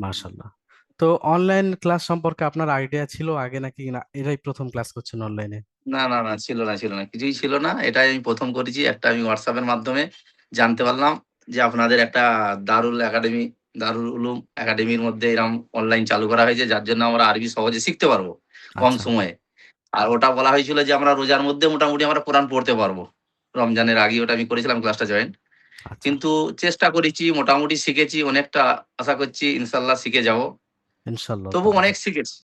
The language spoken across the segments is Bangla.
মাশাআল্লাহ। তো অনলাইন ক্লাস সম্পর্কে আপনার আইডিয়া ছিল আগে নাকি না এটাই প্রথম ক্লাস করছেন অনলাইনে? না, ছিল না। কিছুই ছিল না। এটাই আমি ১ম করেছি। একটা আমি WhatsApp এর মাধ্যমে জানতে পারলাম যে আপনাদের একটা দারুল উলুম একাডেমির মধ্যে এরকম অনলাইন চালু করা হয়েছে। যার জন্য আমরা আরবি সহজে শিখতে পারবো, কম আচ্ছা, সময়ে। আর ওটা বলা হয়েছিল যে আমরা রোজার মধ্যে মোটামুটি আমরা কোরআন পড়তে পারবো। রমজানের আগেই ওটা আমি করেছিলাম ক্লাসটা জয়েন। আচ্ছা। কিন্তু চেষ্টা করেছি, মোটামুটি শিখেছি অনেকটা। আশা করছি ইনশাআল্লাহ শিখে যাবো। ইনশাআল্লাহ তবু তাআলা। অনেক শিখেছি।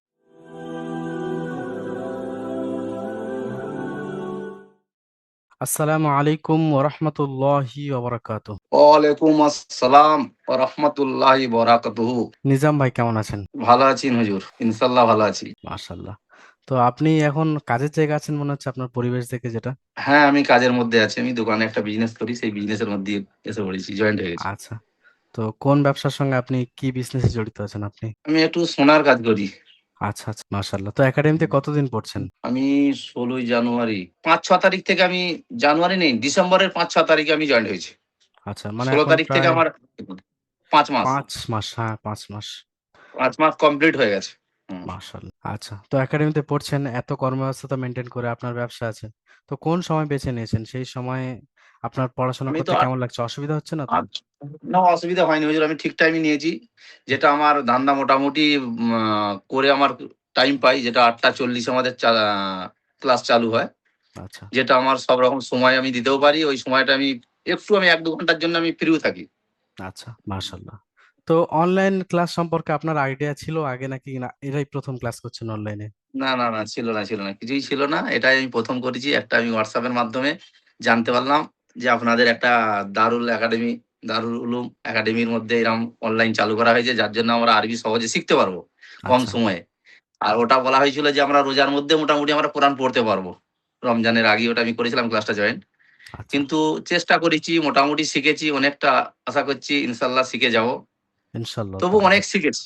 আসসালামু আলাইকুম ওয়া রাহমাতুল্লাহি ওয়া বারাকাতুহু। ওয়ালাইকুম আসসালাম ওয়া রাহমাতুল্লাহি ওয়া বারাকাতুহু। নিজাম ভাই কেমন আছেন? ভালো আছি হুজুর। ইনশাআল্লাহ ভালো আছি। মাশাআল্লাহ। তো আপনি এখন কাজের জায়গায় আছেন মনে হচ্ছে আপনার পরিবেশ দেখে যেটা। হ্যাঁ, আমি কাজের মধ্যে আছি। আমি দোকানে একটা বিজনেস করি। সেই বিজনেসের মধ্যেই এসে পড়েছি, জয়েন্ট হয়ে গেছি। আচ্ছা। তো কোন ব্যবসার সঙ্গে আপনি কি বিজনেসে জড়িত আছেন আপনি? আমি একটু সোনার কাজ করি। আচ্ছা, আচ্ছা। মাশাআল্লাহ। তো একাডেমিতে কতদিন পড়ছেন? আমি ১৬ই জানুয়ারি ৫-৬ তারিখ থেকে আমি জানুয়ারি নেই, ডিসেম্বরের ৫-৬ তারিখে আমি জয়েন্ট হয়েছি। আচ্ছা, মানে ১৬ এখন তারিখ থেকে প্রায় আমার ৫ মাস। ৫ মাস। হ্যাঁ, ৫ মাস। ৫ মাস কমপ্লিট হয়ে গেছে। হুম। মাশাআল্লাহ। আচ্ছা। তো একাডেমিতে পড়ছেন, এত কর্মব্যস্ততা মেইনটেইন করে আপনার ব্যবসা আছে। তো কোন সময় বেছে নিয়েছেন? সেই সময়ে আপনার পড়াশোনা আমি তো করতে কেমন লাগছে? অসুবিধা হচ্ছে না তো? আ না, অসুবিধা হয়নি হুজুর। আমি ঠিক টাইমে নিয়েছি। যেটা আমার ধান্দা মোটামুটি করে আমার টাইম পাই, যেটা ৮ঃ৪০ আমাদের ক্লাস চালু হয়। আচ্ছা, যেটা আমার সব রকম সময় আমি দিতেও পারি। ওই সময়টা আমি ১-২ ঘন্টার জন্য আমি ফ্রিও থাকি। আচ্ছা। মাশাআল্লাহ। তো অনলাইন ক্লাস সম্পর্কে আপনার আইডিয়া ছিল আগে নাকি না এটাই প্রথম ক্লাস করছেন অনলাইনে? না, ছিল না। কিছুই ছিল না। এটাই আমি ১ম করেছি। একটা আমি WhatsApp এর মাধ্যমে জানতে পারলাম যে আপনাদের একটা দারুল উলুম একাডেমির মধ্যে এরকম অনলাইন চালু করা হয়েছে। যার জন্য আমরা আরবি সহজে শিখতে পারবো, কম আচ্ছা, সময়ে। আর ওটা বলা হয়েছিল যে আমরা রোজার মধ্যে মোটামুটি আমরা কোরআন পড়তে পারবো। রমজানের আগেই ওটা আমি করেছিলাম ক্লাসটা জয়েন। আচ্ছা। কিন্তু চেষ্টা করেছি, মোটামুটি শিখেছি অনেকটা। আশা করছি ইনশাআল্লাহ শিখে যাবো। ইনশাআল্লাহ তবু তাআলা। অনেক শিখেছি।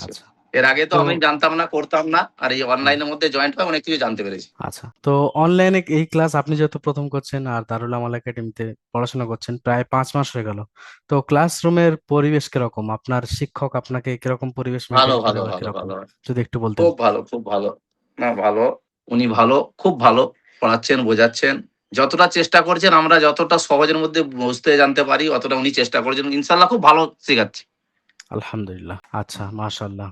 আচ্ছা। এর আগে তো তো আমি জানতাম না, করতাম না। আর এই হুম। অনলাইনের মধ্যে জয়েন্ট হয়ে অনেক কিছু জানতে পেরেছি। আচ্ছা। তো অনলাইনে এই ক্লাস আপনি যেহেতু প্রথম করছেন আর দারুল আমাল একাডেমিতে পড়াশোনা করছেন প্রায় ৫ মাস হয়ে গেল। তো ক্লাসরুমের পরিবেশ কিরকম? আপনার শিক্ষক আপনাকে কিরকম পরিবেশ ভালো, মেনটেন করে ভালো, বা ভালো, কিরকম? ভালো। যদি একটু বলতেন। খুব ভালো, খুব ভালো। না, ভালো। উনি ভালো, খুব ভালো পড়াচ্ছেন, বোঝাচ্ছেন। যতটা চেষ্টা করছেন আমরা যতটা সহজের মধ্যে বুঝতে জানতে পারি, অতটা উনি চেষ্টা করেছেন। ইনশাআল্লাহ খুব ভালো শেখাচ্ছে। আলহামদুলিল্লাহ। আচ্ছা, মাশাআল্লাহ।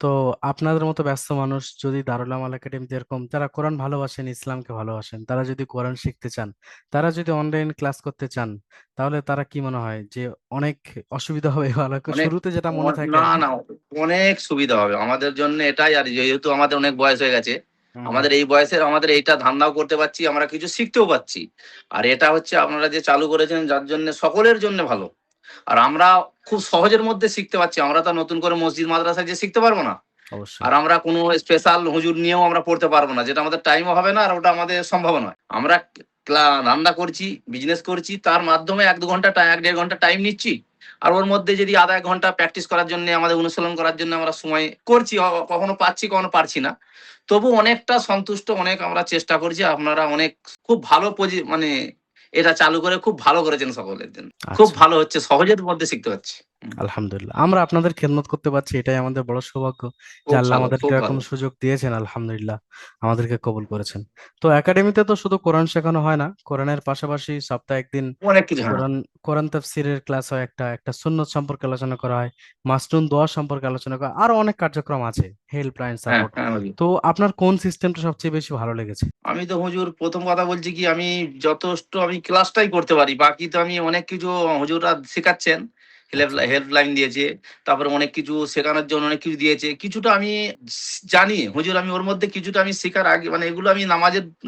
তো আপনাদের মতো ব্যস্ত মানুষ যদি দারুল আমাল একাডেমিতে এরকম যারা কোরআন ভালোবাসেন, ইসলামকে ভালোবাসেন, তারা যদি কোরআন শিখতে চান, তারা যদি অনলাইন ক্লাস করতে চান, তাহলে তারা কি মনে হয় যে অনেক অসুবিধা হবে ভালো অনেক শুরুতে যেটা মনে থাকে না, আরকি? না, অনেক সুবিধা হবে আমাদের জন্য এটাই। আর যেহেতু আমাদের অনেক বয়স হয়ে গেছে, হুম, হুম। আমাদের এই বয়সের আমাদের এইটা ধান্দাও করতে পারছি, আমরা কিছু শিখতেও পাচ্ছি। আর এটা হচ্ছে আপনারা যে চালু করেছেন যার জন্য সকলের জন্য ভালো। আর আমরা খুব সহজের মধ্যে শিখতে পারছি। আমরা তো নতুন করে মসজিদ মাদ্রাসায় যেয়ে শিখতে পারবো না। অবশ্যই। আর আমরা কোনো স্পেশাল হুজুর নিয়েও আমরা পড়তে পারবো না। যেটা আমাদের টাইমও হবে না আর ওটা আমাদের সম্ভব নয়। আমরা রান্না করছি, বিজনেস করছি, তার মাধ্যমে ১-২ ঘন্টা ১-১.৫ ঘন্টা টাইম নিচ্ছি। আর ওর মধ্যে যদি ০.৫ ঘন্টা প্র্যাকটিস করার জন্য, আমাদের অনুশীলন করার জন্য আমরা সময় করছি। কখনো পাচ্ছি, কখনো পারছি না। তবু অনেকটা সন্তুষ্ট, অনেক আমরা চেষ্টা করছি। আপনারা অনেক খুব ভালো মানে এটা চালু করে খুব ভালো করেছেন সকলের জন্য। খুব আচ্ছা। ভালো হচ্ছে, সহজের মধ্যে শিখতে পাচ্ছি। হুম। আলহামদুলিল্লাহ। আমরা আপনাদের খেদমত করতে পারছি এটাই আমাদের বড় সৌভাগ্য যে খুব আল্লাহ ভালো, আমাদেরকে খুব এরকম ভালো। সুযোগ দিয়েছেন আলহামদুলিল্লাহ। আমাদেরকে কবুল করেছেন। তো একাডেমিতে তো শুধু কোরআন শেখানো হয় না। কোরআনের পাশাপাশি সপ্তাহে ১ দিন অনেক কিছু, হ্যাঁ। কোরআন কোরআন তাফসীরের ক্লাস হয় একটা সুন্নত সম্পর্কে আলোচনা করা হয়, মাসনুন দোয়া সম্পর্কে আলোচনা করা আরো অনেক কার্যক্রম আছে। হেল্পলাইন হ্যাঁ, সাপোর্ট। হ্যাঁ হুজুর। তো আপনার কোন সিস্টেমটা সবচেয়ে বেশি ভালো লেগেছে? আমি তো হুজুর ১ম কথা বলছি কি, আমি যথেষ্ট আমি ক্লাসটাই করতে পারি। বাকি তো আমি অনেক কিছু হুজুররা শেখাচ্ছেন। আচ্ছা, হেল্পলাইন দিয়েছে। তারপরে অনেক কিছু শেখানোর জন্য অনেক কিছু দিয়েছে। কিছুটা আমি জানি হুজুর। আমি ওর মধ্যে কিছুটা আমি শেখার আগে মানে এগুলো আমি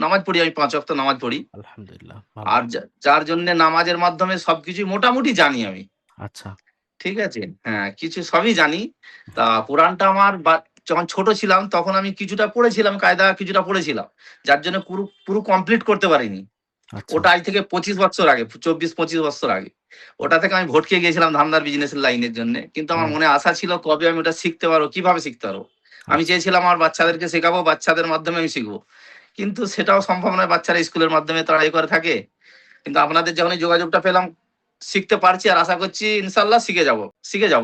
নামাজ পড়ি। আমি ৫ ওয়াক্ত নামাজ পড়ি। আলহামদুলিল্লাহ ভালো। আর যার জন্যে নামাজের মাধ্যমে সবকিছুই মোটামুটি জানি আমি। আচ্ছা, ঠিক আছে? হ্যাঁ, কিছু সবই জানি। তা কোরআনটা আমার যখন ছোট ছিলাম তখন আমি কিছুটা পড়েছিলাম, কায়দা কিছুটা পড়েছিলাম। যার জন্য পুরো পুরো কমপ্লিট করতে পারিনি। আচ্ছা, ওটা আজ থেকে ২৫ বৎসর আগে, ২৪-২৫ বৎসর আগে। ওটা থেকে আমি ভটকে গিয়েছিলাম ধান্দার বিজনেসের লাইনের জন্যে। কিন্তু আমার হুম, মনে আশা ছিল কবে আমি ওটা শিখতে পারবো, কিভাবে শিখতে পারবো। আমি আচ্ছা, চেয়েছিলাম আমার বাচ্চাদেরকে শেখাবো, বাচ্চাদের মাধ্যমে আমি শিখবো। কিন্তু সেটাও সম্ভব নয়। বাচ্চারা স্কুলের মাধ্যমে তারা করে থাকে। কিন্তু আপনাদের যখন এই যোগাযোগটা পেলাম, শিখতে পারছি, আর আশা করছি ইনশাল্লাহ শিখে যাবো,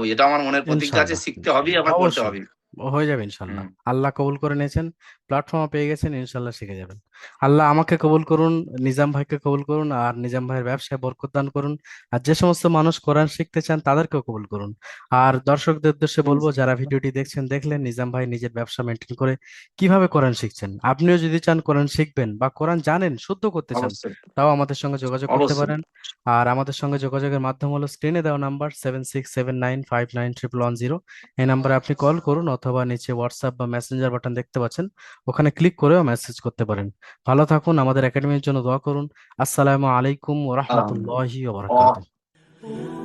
এটা আমার মনের প্রতিজ্ঞা আছে, ইনশাল্লাহ শিখতে হবেই, ইনশাল্লাহ আমার করতে অবশ্যই হবে। হয়ে যাবে ইনশাল্লাহ। হুম। আল্লাহ কবুল করে নিয়েছেন, প্ল্যাটফর্ম পেয়ে গেছেন, ইনশাল্লাহ শিখে যাবেন। আল্লাহ আমাকে কবুল করুন, নিজাম ভাইকে কবুল করুন, আর নিজাম ভাইয়ের ব্যবসায় বরকত দান করুন। আর যে সমস্ত মানুষ কোরআন শিখতে চান তাদেরকেও কবুল করুন। আর দর্শকদের উদ্দেশ্যে বলবো, যারা ভিডিওটি দেখছেন, দেখলেন নিজাম ভাই নিজের ব্যবসা মেনটেন করে কিভাবে কোরআন শিখছেন। আপনিও যদি চান কোরআন শিখবেন বা কোরআন জানেন শুদ্ধ করতে চান, অবশ্যই। তাও আমাদের সঙ্গে যোগাযোগ করতে অবশ্যই। পারেন। আর আমাদের সঙ্গে যোগাযোগের মাধ্যম হলো স্ক্রিনে দেওয়া নাম্বার 7679591110। এই নাম্বারে আপনি কল করুন, অথবা নিচে হোয়াটসঅ্যাপ বা মেসেঞ্জার বাটন দেখতে পাচ্ছেন, ওখানে ক্লিক করেও মেসেজ করতে পারেন। ভালো থাকুন, আমাদের একাডেমির জন্য দোয়া করুন। আসসালামু আলাইকুম ওয়া আহ, রাহমাতুল্লাহি ওয়া অ- বারাকাতুহু।